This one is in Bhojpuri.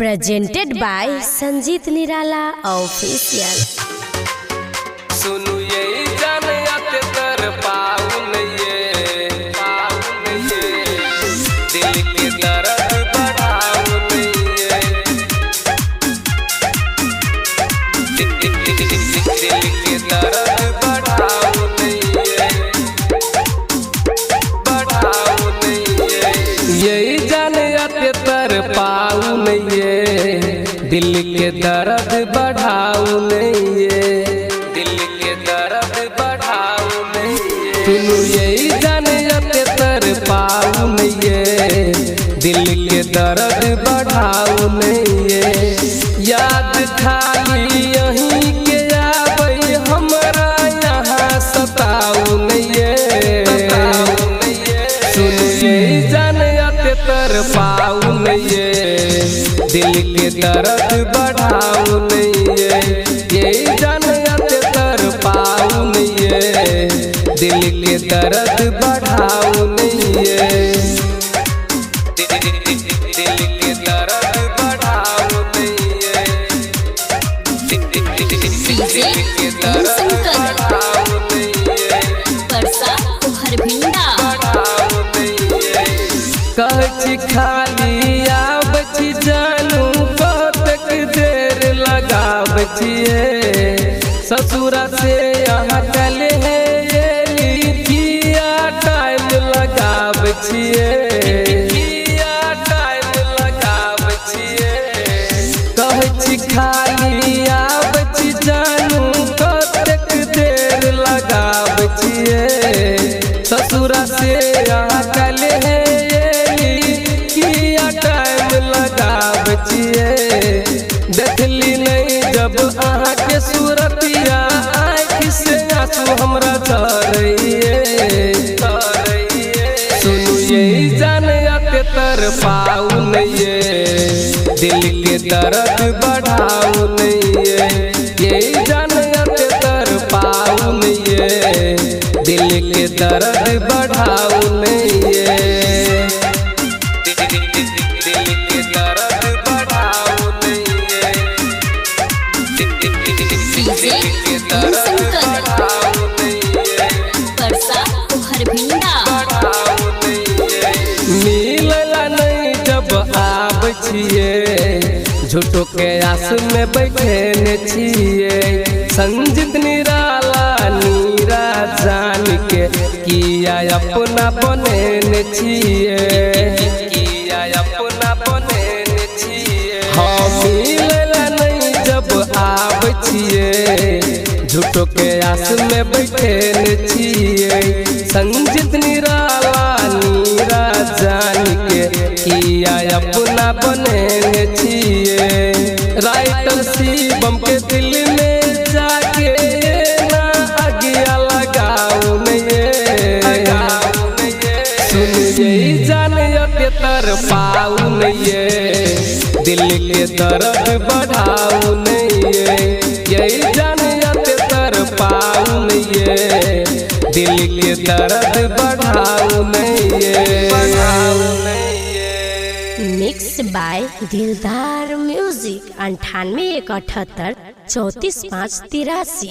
Presented by Sanjeet Nirala Official। सुनु ये जान आते तर पाऊन ये दिल के दर्द बढ़ाऊन ये दिल के दर्द बढ़ाऊन ये जान आते तर पाऊन ये दिल के दर्द बढ़ाऊन ये सुनु यही जाने आते तर पाऊ ये दिल के दर्द बढ़ाऊ ये याद खाली यहीं के आवे हमरा यहाँ सताऊ ये सुनु यही जाने आते तर पाऊ ये दिल के दर्द बढ़ाऊ ये यही जाने आते तर पाऊ ये दिल के दर्द बढ़ाऊ ये दिल के दर्द बढ़ाऊ ये दिल के दर्द बढ़ाऊ कहची खाली आबची जानू कतक देर लगाबचिए ससुरा से यहाँ कल है कहची खाली आबची जानू कतक देर लगाबचिए ससुरा से यहाँ कल है किया टाइम लगाबचिए देखली नहीं जब अहाँ के सूरतिया आँख से आंसू हमरा झरइए सुनु यही जान आते तर पाऊ ये दिल के दर्द बढ़ाऊ ये यही जान आते तर पाऊ ये दिल के दर्द बढ़ाऊ ये दिल के दर्द बढ़ाऊ ये दिल के दर्द बढ़ाऊ मिलला नहीं जब आबचिए झूठो के आस में बैठे छिए संजीत निराला नीरा जान के किया अपना बने छिए किया अपना बने छिए हाँ मिलला नहीं जब आबचिए झूठो के आस में बैठे छिए संजीत निराला नीरा जान के किया अपना बने छिए राइटर शिवम के दिल में जाके ना आगिया लगाऊ ये सुन यही जान आते तर पाऊ ये दिल के दर्द बढ़ाऊ ये यही जान आते तर पाऊ ये दिल के दर्द बढ़ाऊ ये मिक्स बाय दिलदार म्यूजिक 98 178 34 5 83।